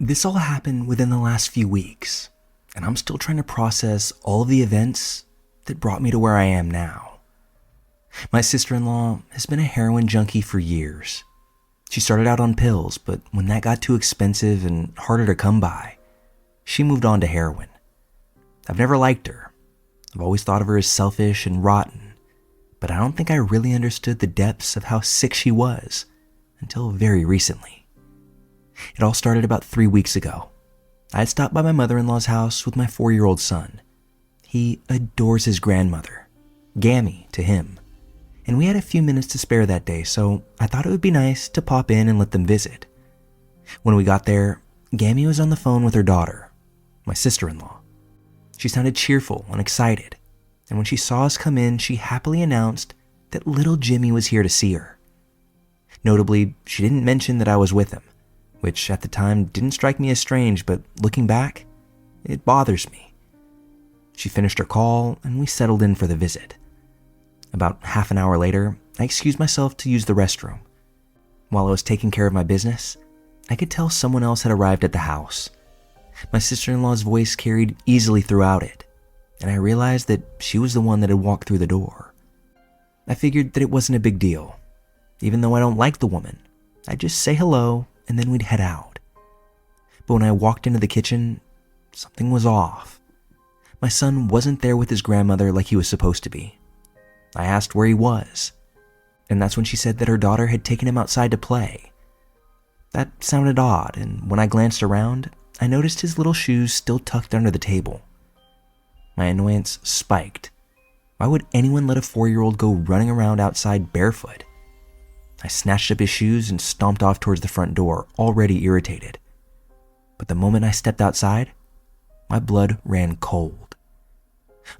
This all happened within the last few weeks, and I'm still trying to process all of the events that brought me to where I am now. My sister-in-law has been a heroin junkie for years. She started out on pills, but when that got too expensive and harder to come by, she moved on to heroin. I've never liked her. I've always thought of her as selfish and rotten, but I don't think I really understood the depths of how sick she was until very recently. It all started about 3 weeks ago. I had stopped by my mother-in-law's house with my 4-year-old son. He adores his grandmother, Gammy to him, and we had a few minutes to spare that day, so I thought it would be nice to pop in and let them visit. When we got there, Gammy was on the phone with her daughter, my sister-in-law. She sounded cheerful and excited, and when she saw us come in, she happily announced that little Jimmy was here to see her. Notably, she didn't mention that I was with him, which at the time didn't strike me as strange, but looking back, it bothers me. She finished her call, and we settled in for the visit. About half an hour later, I excused myself to use the restroom. While I was taking care of my business, I could tell someone else had arrived at the house. My sister-in-law's voice carried easily throughout it, and I realized that she was the one that had walked through the door. I figured that it wasn't a big deal. Even though I don't like the woman, I'd just say hello and then we'd head out. But when I walked into the kitchen, something was off. My son wasn't there with his grandmother like he was supposed to be. I asked where he was, and that's when she said that her daughter had taken him outside to play. That sounded odd, and when I glanced around, I noticed his little shoes still tucked under the table. My annoyance spiked. Why would anyone let a 4-year-old go running around outside barefoot? I snatched up his shoes and stomped off towards the front door, already irritated. But the moment I stepped outside, my blood ran cold.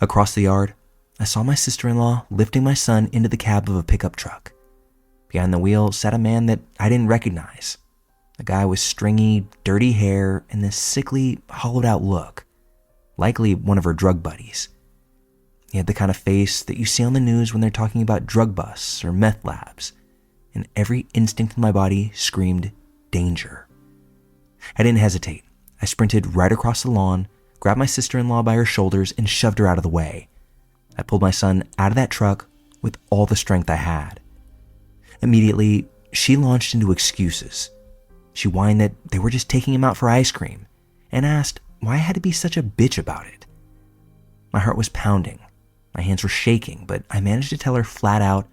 Across the yard, I saw my sister-in-law lifting my son into the cab of a pickup truck. Behind the wheel sat a man that I didn't recognize. A guy with stringy, dirty hair and this sickly, hollowed-out look, likely one of her drug buddies. He had the kind of face that you see on the news when they're talking about drug busts or meth labs, and every instinct in my body screamed danger. I didn't hesitate. I sprinted right across the lawn, grabbed my sister-in-law by her shoulders, and shoved her out of the way. I pulled my son out of that truck with all the strength I had. Immediately, she launched into excuses. She whined that they were just taking him out for ice cream, and asked why I had to be such a bitch about it. My heart was pounding. My hands were shaking, but I managed to tell her flat out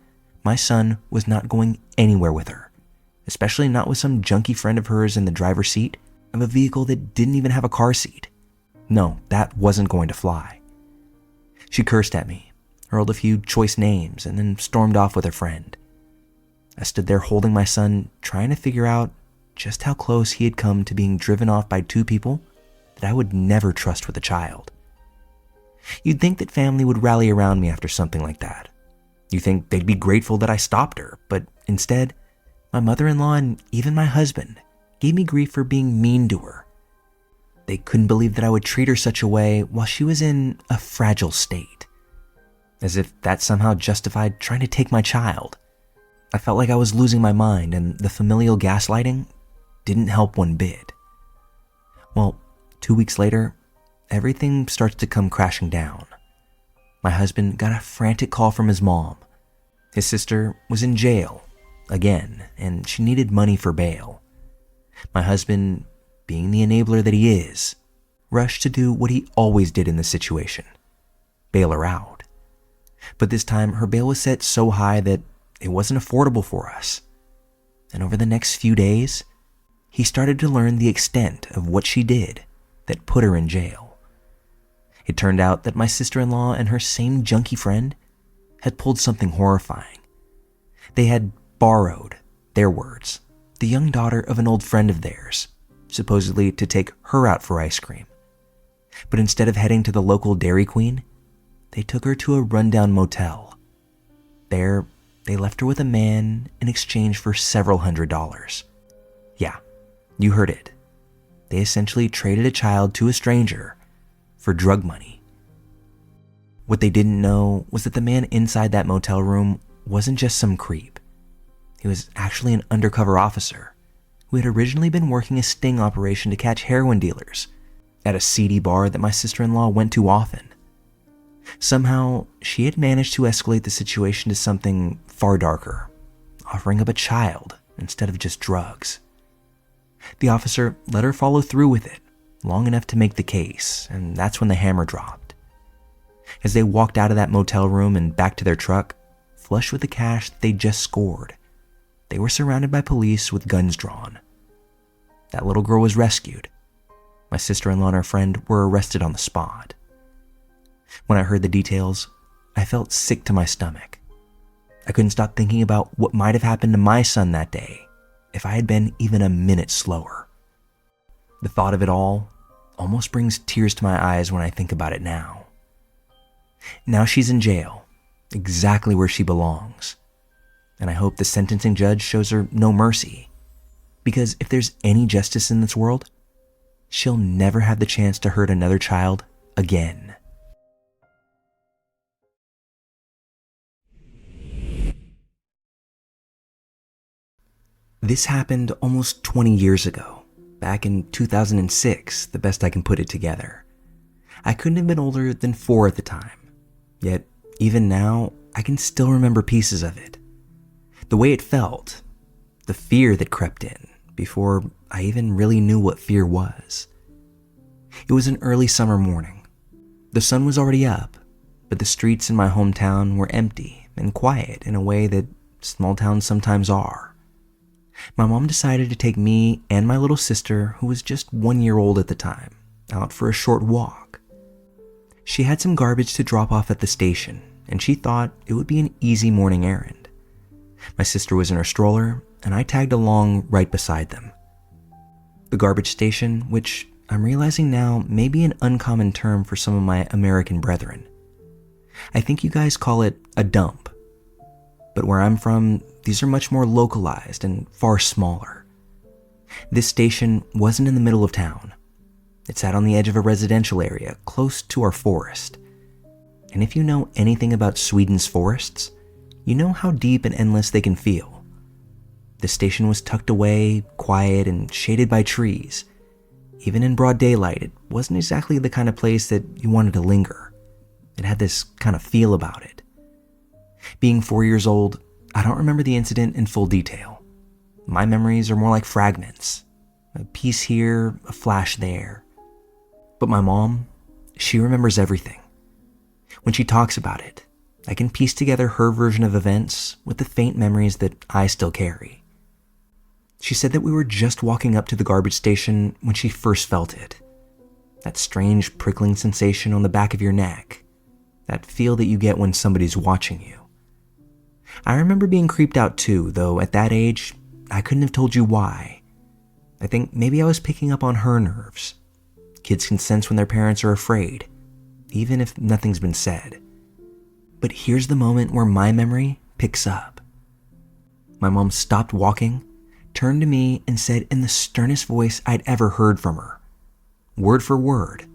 my son was not going anywhere with her, especially not with some junkie friend of hers in the driver's seat of a vehicle that didn't even have a car seat. No, that wasn't going to fly. She cursed at me, hurled a few choice names, and then stormed off with her friend. I stood there holding my son, trying to figure out just how close he had come to being driven off by two people that I would never trust with a child. You'd think that family would rally around me after something like that. You think they'd be grateful that I stopped her, but instead, my mother-in-law and even my husband gave me grief for being mean to her. They couldn't believe that I would treat her such a way while she was in a fragile state, as if that somehow justified trying to take my child. I felt like I was losing my mind, and the familial gaslighting didn't help one bit. Well, 2 weeks later, everything starts to come crashing down. My husband got a frantic call from his mom. His sister was in jail, again, and she needed money for bail. My husband, being the enabler that he is, rushed to do what he always did in this situation: bail her out. But this time, her bail was set so high that it wasn't affordable for us. And over the next few days, he started to learn the extent of what she did that put her in jail. It turned out that my sister-in-law and her same junkie friend had pulled something horrifying. They had borrowed, their words, the young daughter of an old friend of theirs, supposedly to take her out for ice cream. But instead of heading to the local Dairy Queen, they took her to a rundown motel. There, they left her with a man in exchange for several $100s. Yeah, you heard it. They essentially traded a child to a stranger for drug money. What they didn't know was that the man inside that motel room wasn't just some creep. He was actually an undercover officer who had originally been working a sting operation to catch heroin dealers at a seedy bar that my sister-in-law went to often. Somehow, she had managed to escalate the situation to something far darker, offering up a child instead of just drugs. The officer let her follow through with it long enough to make the case, and that's when the hammer dropped. As they walked out of that motel room and back to their truck, flush with the cash that they'd just scored, they were surrounded by police with guns drawn. That little girl was rescued. My sister-in-law and her friend were arrested on the spot. When I heard the details, I felt sick to my stomach. I couldn't stop thinking about what might have happened to my son that day if I had been even a minute slower. The thought of it all almost brings tears to my eyes when I think about it now. Now she's in jail, exactly where she belongs. And I hope the sentencing judge shows her no mercy. Because if there's any justice in this world, she'll never have the chance to hurt another child again. This happened almost 20 years ago, back in 2006, the best I can put it together. I couldn't have been older than 4 at the time, yet even now, I can still remember pieces of it. The way it felt, the fear that crept in before I even really knew what fear was. It was an early summer morning. The sun was already up, but the streets in my hometown were empty and quiet in a way that small towns sometimes are. My mom decided to take me and my little sister, who was just 1 year old at the time, out for a short walk. She had some garbage to drop off at the station, and she thought it would be an easy morning errand. My sister was in her stroller, and I tagged along right beside them. The garbage station, which I'm realizing now may be an uncommon term for some of my American brethren. I think you guys call it a dump. But where I'm from, these are much more localized and far smaller. This station wasn't in the middle of town. It sat on the edge of a residential area close to our forest. And if you know anything about Sweden's forests, you know how deep and endless they can feel. The station was tucked away, quiet, and shaded by trees. Even in broad daylight, it wasn't exactly the kind of place that you wanted to linger. It had this kind of feel about it. Being 4 years old, I don't remember the incident in full detail. My memories are more like fragments. A piece here, a flash there. But my mom, she remembers everything. When she talks about it, I can piece together her version of events with the faint memories that I still carry. She said that we were just walking up to the garbage station when she first felt it. That strange prickling sensation on the back of your neck. That feel that you get when somebody's watching you. I remember being creeped out too, though at that age, I couldn't have told you why. I think maybe I was picking up on her nerves. Kids can sense when their parents are afraid, even if nothing's been said. But here's the moment where my memory picks up. My mom stopped walking, turned to me, and said in the sternest voice I'd ever heard from her, word for word,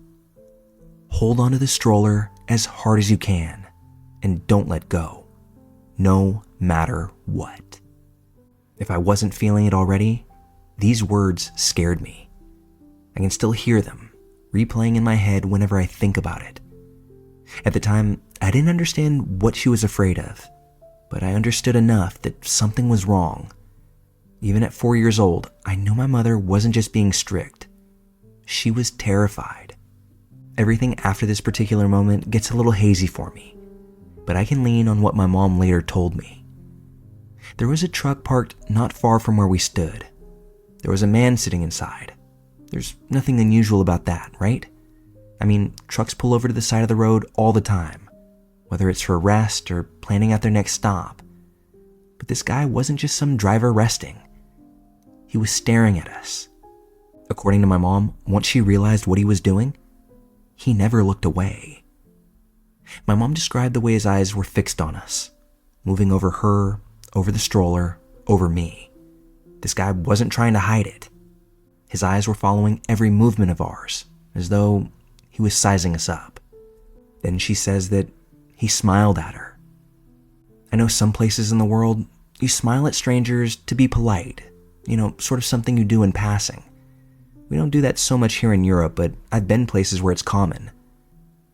"Hold onto the stroller as hard as you can, and don't let go, no matter what." If I wasn't feeling it already, these words scared me. I can still hear them, replaying in my head whenever I think about it. At the time, I didn't understand what she was afraid of, but I understood enough that something was wrong. Even at 4 years old, I knew my mother wasn't just being strict. She was terrified. Everything after this particular moment gets a little hazy for me, but I can lean on what my mom later told me. There was a truck parked not far from where we stood. There was a man sitting inside. There's nothing unusual about that, right? I mean, trucks pull over to the side of the road all the time, whether it's for rest or planning out their next stop. But this guy wasn't just some driver resting. He was staring at us. According to my mom, once she realized what he was doing, he never looked away. My mom described the way his eyes were fixed on us, moving over her, over the stroller, over me. This guy wasn't trying to hide it. His eyes were following every movement of ours, as though he was sizing us up. Then she says that he smiled at her. I know some places in the world, you smile at strangers to be polite. sort of something you do in passing. We don't do that so much here in Europe, but I've been places where it's common.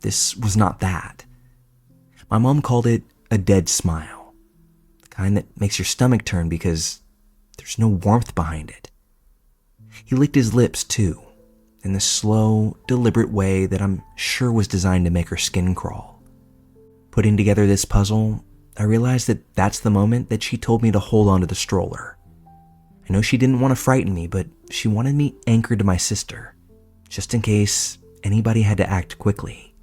This was not that. My mom called it a dead smile, the kind that makes your stomach turn because there's no warmth behind it. He licked his lips too, in the slow, deliberate way that I'm sure was designed to make her skin crawl. Putting together this puzzle, I realized that that's the moment that she told me to hold onto the stroller. I know she didn't want to frighten me, but she wanted me anchored to my sister, just in case anybody had to act quickly.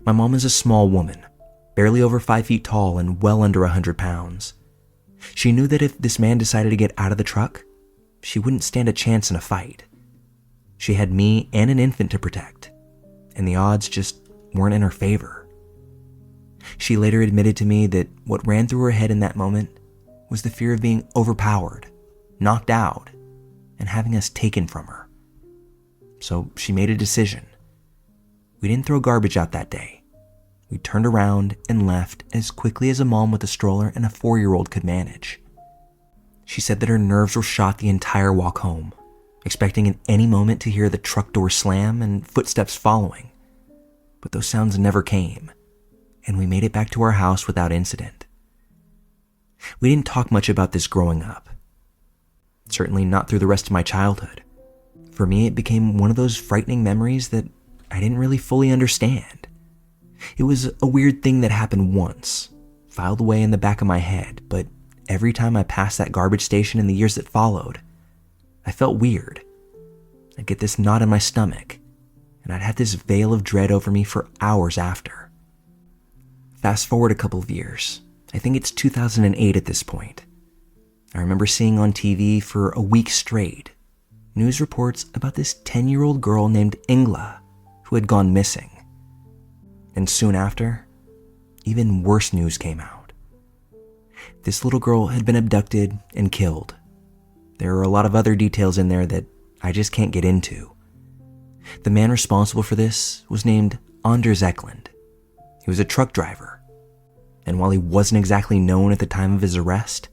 My mom is a small woman, barely over 5 feet tall and well under 100 pounds. She knew that if this man decided to get out of the truck, she wouldn't stand a chance in a fight. She had me and an infant to protect, and the odds just weren't in her favor. She later admitted to me that what ran through her head in that moment was the fear of being overpowered, knocked out, and having us taken from her. So she made a decision. We didn't throw garbage out that day. We turned around and left as quickly as a mom with a stroller and a 4-year-old could manage. She said that her nerves were shot the entire walk home, expecting at any moment to hear the truck door slam and footsteps following. But those sounds never came, and we made it back to our house without incident. We didn't talk much about this growing up. Certainly not through the rest of my childhood. For me, it became one of those frightening memories that I didn't really fully understand. It was a weird thing that happened once, filed away in the back of my head, but every time I passed that garbage station in the years that followed, I felt weird. I'd get this knot in my stomach, and I'd have this veil of dread over me for hours after. Fast forward a couple of years. I think it's 2008 at this point. I remember seeing on TV for a week straight news reports about this 10-year-old girl named Ingla who had gone missing. And soon after, even worse news came out. This little girl had been abducted and killed. There are a lot of other details in there that I just can't get into. The man responsible for this was named Anders Eklund. He was a truck driver, and while he wasn't exactly known at the time of his arrest,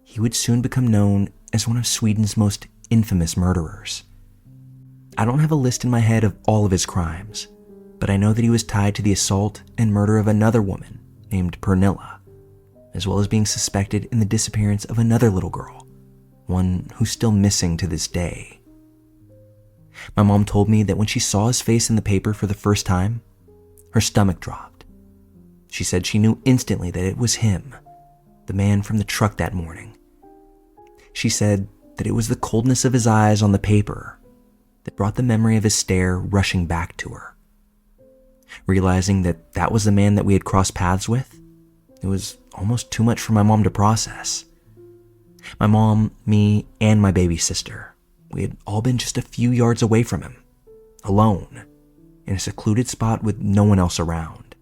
he would soon become known as one of Sweden's most infamous murderers. I don't have a list in my head of all of his crimes, but I know that he was tied to the assault and murder of another woman named Pernilla, as well as being suspected in the disappearance of another little girl, one who's still missing to this day. My mom told me that when she saw his face in the paper for the first time, her stomach dropped. She said she knew instantly that it was him, the man from the truck that morning. She said that it was the coldness of his eyes on the paper that brought the memory of his stare rushing back to her. Realizing that that was the man that we had crossed paths with, it was almost too much for my mom to process. My mom, me, and my baby sister, we had all been just a few yards away from him, alone, in a secluded spot with no one else around.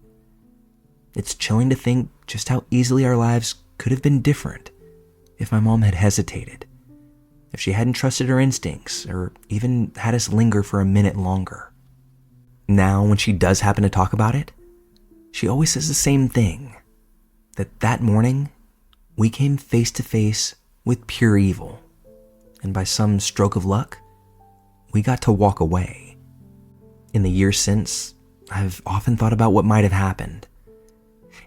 It's chilling to think just how easily our lives could have been different if my mom had hesitated, if she hadn't trusted her instincts, or even had us linger for a minute longer. Now, when she does happen to talk about it, she always says the same thing, that morning, we came face to face with pure evil, and by some stroke of luck, we got to walk away. In the years since, I've often thought about what might have happened.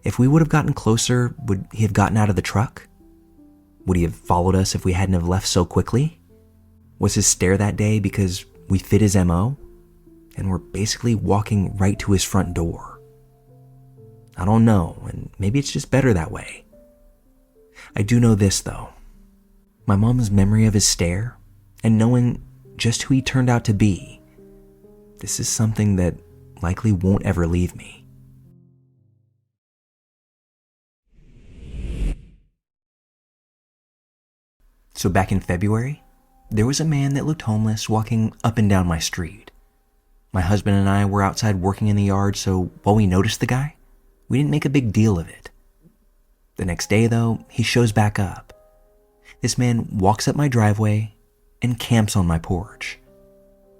If we would have gotten closer, would he have gotten out of the truck? Would he have followed us if we hadn't have left so quickly? Was his stare that day because we fit his MO? And we're basically walking right to his front door. I don't know, and maybe it's just better that way. I do know this though. My mom's memory of his stare, and knowing just who he turned out to be, this is something that likely won't ever leave me. So back in February, there was a man that looked homeless walking up and down my street. My husband and I were outside working in the yard, so while we noticed the guy, we didn't make a big deal of it. The next day, though, he shows back up. This man walks up my driveway and camps on my porch.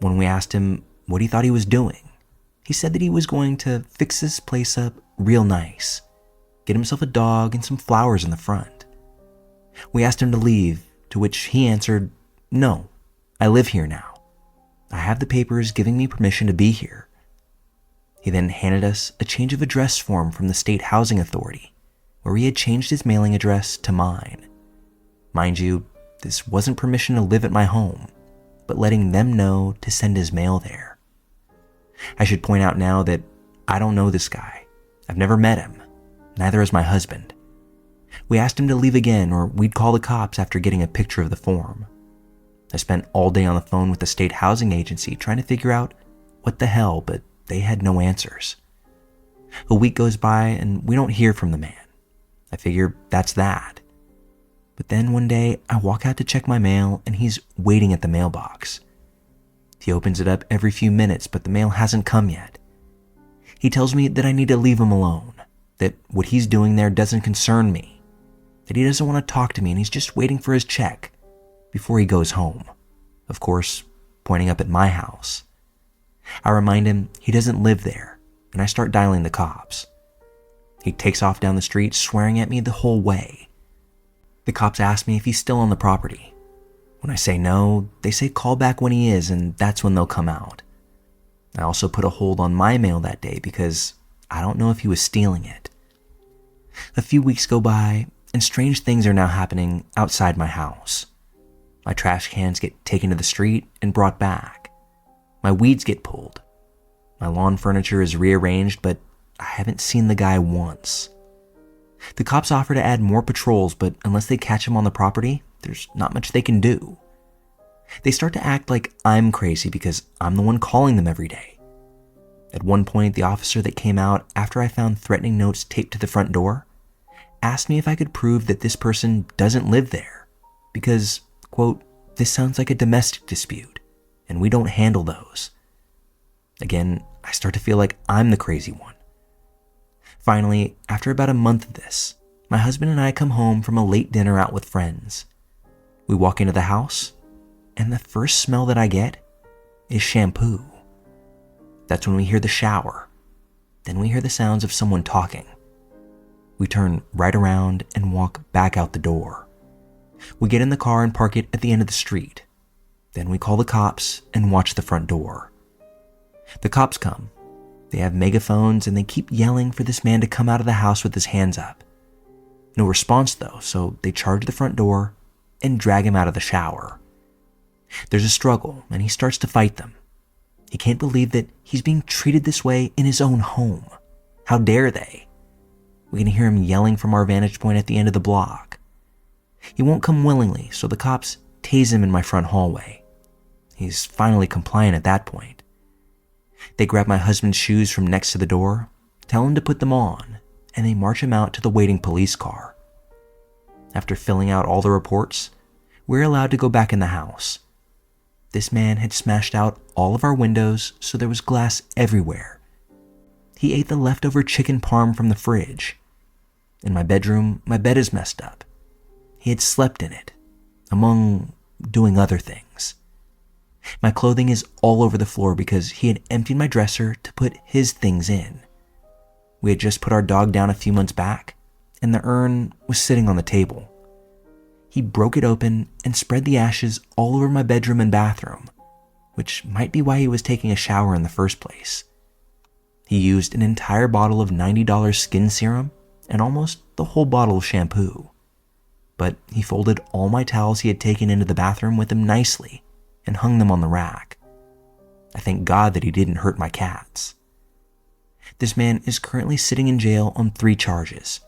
When we asked him what he thought he was doing, he said that he was going to fix this place up real nice, get himself a dog and some flowers in the front. We asked him to leave to which he answered, "No, I live here now. I have the papers giving me permission to be here." He then handed us a change of address form from the state housing authority, where he had changed his mailing address to mine. Mind you, this wasn't permission to live at my home, but letting them know to send his mail there. I should point out now that I don't know this guy. I've never met him. Neither has my husband. We asked him to leave again or we'd call the cops after getting a picture of the form. I spent all day on the phone with the state housing agency trying to figure out what the hell, but they had no answers. A week goes by and we don't hear from the man. I figure that's that. But then one day I walk out to check my mail and he's waiting at the mailbox. He opens it up every few minutes, but the mail hasn't come yet. He tells me that I need to leave him alone, that what he's doing there doesn't concern me, that he doesn't want to talk to me and he's just waiting for his check before he goes home, of course, pointing up at my house. I remind him he doesn't live there, and I start dialing the cops. He takes off down the street, swearing at me the whole way. The cops ask me if he's still on the property. When I say no, they say call back when he is, and that's when they'll come out. I also put a hold on my mail that day because I don't know if he was stealing it. A few weeks go by, and strange things are now happening outside my house. My trash cans get taken to the street and brought back. My weeds get pulled. My lawn furniture is rearranged, but I haven't seen the guy once. The cops offer to add more patrols, but unless they catch him on the property, there's not much they can do. They start to act like I'm crazy because I'm the one calling them every day. At one point, the officer that came out after I found threatening notes taped to the front door asked me if I could prove that this person doesn't live there because, quote, "this sounds like a domestic dispute, and we don't handle those." Again, I start to feel like I'm the crazy one. Finally, after about a month of this, my husband and I come home from a late dinner out with friends. We walk into the house, and the first smell that I get is shampoo. That's when we hear the shower. Then we hear the sounds of someone talking. We turn right around and walk back out the door. We get in the car and park it at the end of the street. Then we call the cops and watch the front door. The cops come. They have megaphones and they keep yelling for this man to come out of the house with his hands up. No response though, so they charge the front door and drag him out of the shower. There's a struggle and he starts to fight them. He can't believe that he's being treated this way in his own home. How dare they? We can hear him yelling from our vantage point at the end of the block. He won't come willingly, so the cops tase him in my front hallway. He's finally compliant at that point. They grab my husband's shoes from next to the door, tell him to put them on, and they march him out to the waiting police car. After filling out all the reports, we're allowed to go back in the house. This man had smashed out all of our windows, so there was glass everywhere. He ate the leftover chicken parm from the fridge. In my bedroom, my bed is messed up. He had slept in it, among doing other things. My clothing is all over the floor because he had emptied my dresser to put his things in. We had just put our dog down a few months back, and the urn was sitting on the table. He broke it open and spread the ashes all over my bedroom and bathroom, which might be why he was taking a shower in the first place. He used an entire bottle of $90 skin serum and almost the whole bottle of shampoo. But he folded all my towels he had taken into the bathroom with him nicely and hung them on the rack. I thank God that he didn't hurt my cats. This man is currently sitting in jail on 3 charges: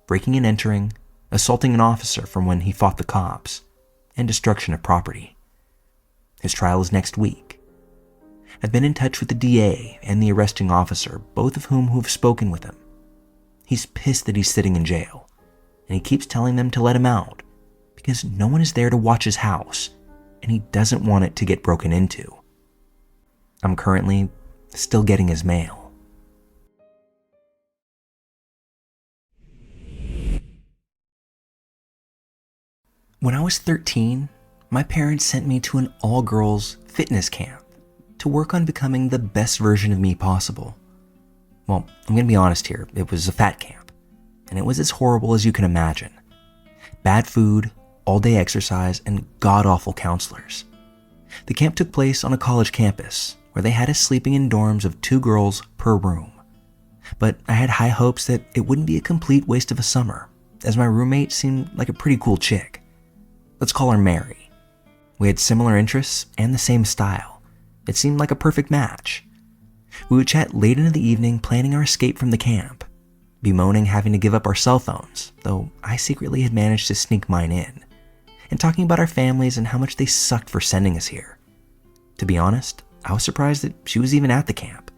breaking and entering, assaulting an officer from when he fought the cops, and destruction of property. His trial is next week. I've been in touch with the DA and the arresting officer, both of whom have spoken with him. He's pissed that he's sitting in jail, and he keeps telling them to let him out because no one is there to watch his house, and he doesn't want it to get broken into. I'm currently still getting his mail. When I was 13, my parents sent me to an all-girls fitness camp to work on becoming the best version of me possible. Well, I'm going to be honest here, it was a fat camp, and it was as horrible as you can imagine. Bad food, all-day exercise, and god-awful counselors. The camp took place on a college campus where they had us sleeping in dorms of 2 girls per room. But I had high hopes that it wouldn't be a complete waste of a summer, as my roommate seemed like a pretty cool chick. Let's call her Mary. We had similar interests and the same style. It seemed like a perfect match. We would chat late into the evening planning our escape from the camp, bemoaning having to give up our cell phones, though I secretly had managed to sneak mine in, and talking about our families and how much they sucked for sending us here. To be honest, I was surprised that she was even at the camp.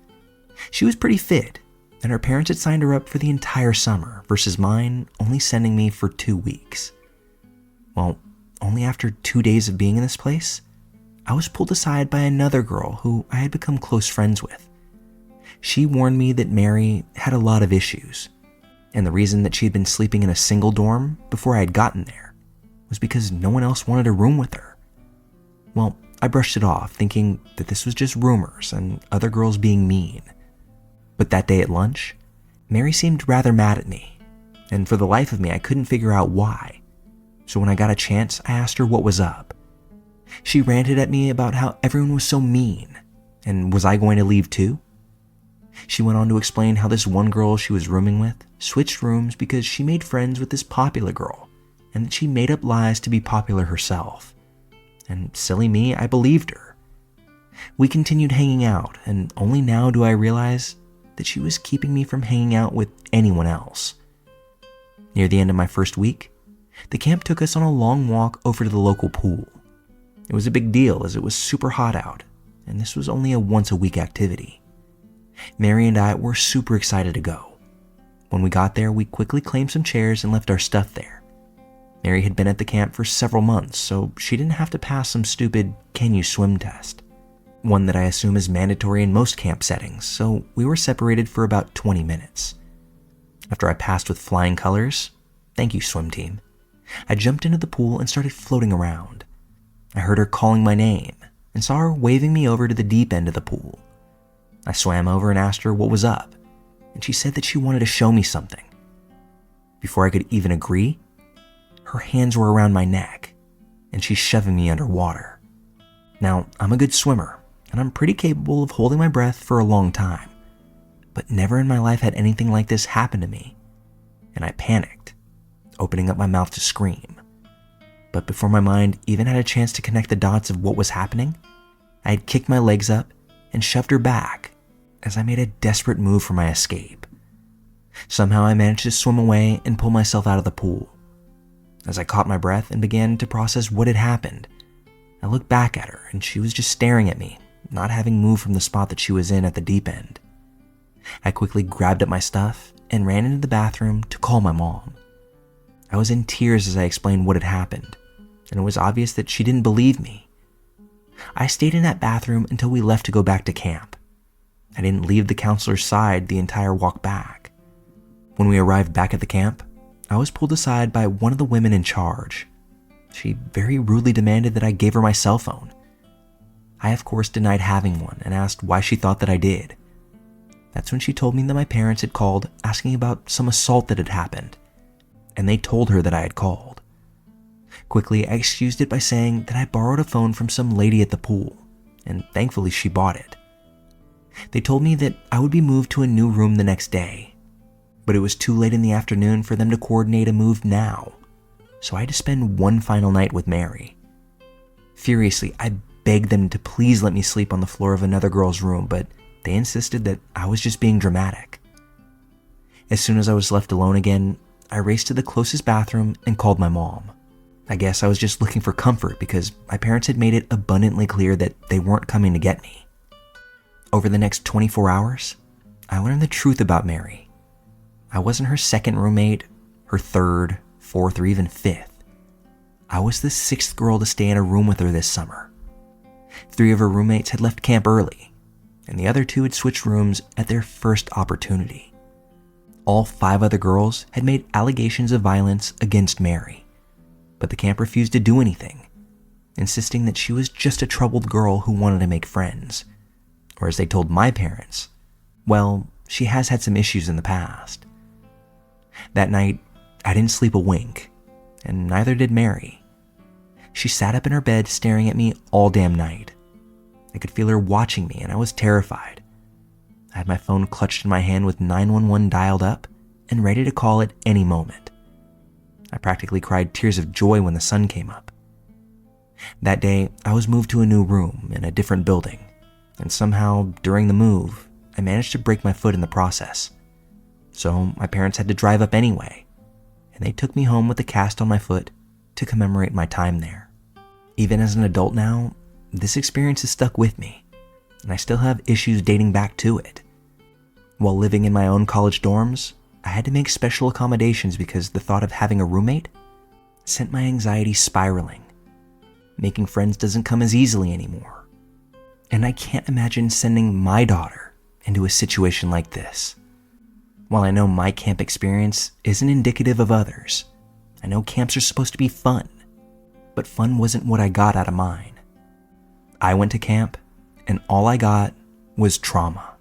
She was pretty fit, and her parents had signed her up for the entire summer versus mine only sending me for 2 weeks. Well, only after 2 days of being in this place, I was pulled aside by another girl who I had become close friends with. She warned me that Mary had a lot of issues, and the reason that she had been sleeping in a single dorm before I had gotten there was because no one else wanted a room with her. Well, I brushed it off, thinking that this was just rumors and other girls being mean. But that day at lunch, Mary seemed rather mad at me, and for the life of me, I couldn't figure out why. So when I got a chance, I asked her what was up. She ranted at me about how everyone was so mean, and was I going to leave too? She went on to explain how this one girl she was rooming with switched rooms because she made friends with this popular girl, and that she made up lies to be popular herself. And silly me, I believed her. We continued hanging out, and only now do I realize that she was keeping me from hanging out with anyone else. Near the end of my first week, the camp took us on a long walk over to the local pool. It was a big deal as it was super hot out, and this was only a once-a-week activity. Mary and I were super excited to go. When we got there, we quickly claimed some chairs and left our stuff there. Mary had been at the camp for several months, so she didn't have to pass some stupid "can you swim" test. One that I assume is mandatory in most camp settings, so we were separated for about 20 minutes. After I passed with flying colors, thank you swim team, I jumped into the pool and started floating around. I heard her calling my name and saw her waving me over to the deep end of the pool. I swam over and asked her what was up, and she said that she wanted to show me something. Before I could even agree, her hands were around my neck, and she's shoving me underwater. Now, I'm a good swimmer, and I'm pretty capable of holding my breath for a long time, but never in my life had anything like this happen to me, and I panicked, opening up my mouth to scream. But before my mind even had a chance to connect the dots of what was happening, I had kicked my legs up and shoved her back as I made a desperate move for my escape. Somehow I managed to swim away and pull myself out of the pool. As I caught my breath and began to process what had happened, I looked back at her and she was just staring at me, not having moved from the spot that she was in at the deep end. I quickly grabbed up my stuff and ran into the bathroom to call my mom. I was in tears as I explained what had happened, and it was obvious that she didn't believe me. I stayed in that bathroom until we left to go back to camp. I didn't leave the counselor's side the entire walk back. When we arrived back at the camp, I was pulled aside by one of the women in charge. She very rudely demanded that I gave her my cell phone. I, of course, denied having one and asked why she thought that I did. That's when she told me that my parents had called asking about some assault that had happened, and they told her that I had called. Quickly, I excused it by saying that I borrowed a phone from some lady at the pool, and thankfully she bought it. They told me that I would be moved to a new room the next day, but it was too late in the afternoon for them to coordinate a move now, so I had to spend one final night with Mary. Furiously, I begged them to please let me sleep on the floor of another girl's room, but they insisted that I was just being dramatic. As soon as I was left alone again, I raced to the closest bathroom and called my mom. I guess I was just looking for comfort because my parents had made it abundantly clear that they weren't coming to get me. Over the next 24 hours, I learned the truth about Mary. I wasn't her second roommate, her third, fourth, or even fifth. I was the 6th girl to stay in a room with her this summer. 3 of her roommates had left camp early, and the other 2 had switched rooms at their first opportunity. All 5 other girls had made allegations of violence against Mary, but the camp refused to do anything, insisting that she was just a troubled girl who wanted to make friends. Or as they told my parents, well, she has had some issues in the past. That night, I didn't sleep a wink, and neither did Mary. She sat up in her bed staring at me all damn night. I could feel her watching me and I was terrified. I had my phone clutched in my hand with 911 dialed up and ready to call at any moment. I practically cried tears of joy when the sun came up. That day, I was moved to a new room in a different building, and somehow, during the move, I managed to break my foot in the process. So my parents had to drive up anyway, and they took me home with a cast on my foot to commemorate my time there. Even as an adult now, this experience has stuck with me, and I still have issues dating back to it. While living in my own college dorms, I had to make special accommodations because the thought of having a roommate sent my anxiety spiraling. Making friends doesn't come as easily anymore. And I can't imagine sending my daughter into a situation like this. While I know my camp experience isn't indicative of others, I know camps are supposed to be fun, but fun wasn't what I got out of mine. I went to camp, and all I got was trauma.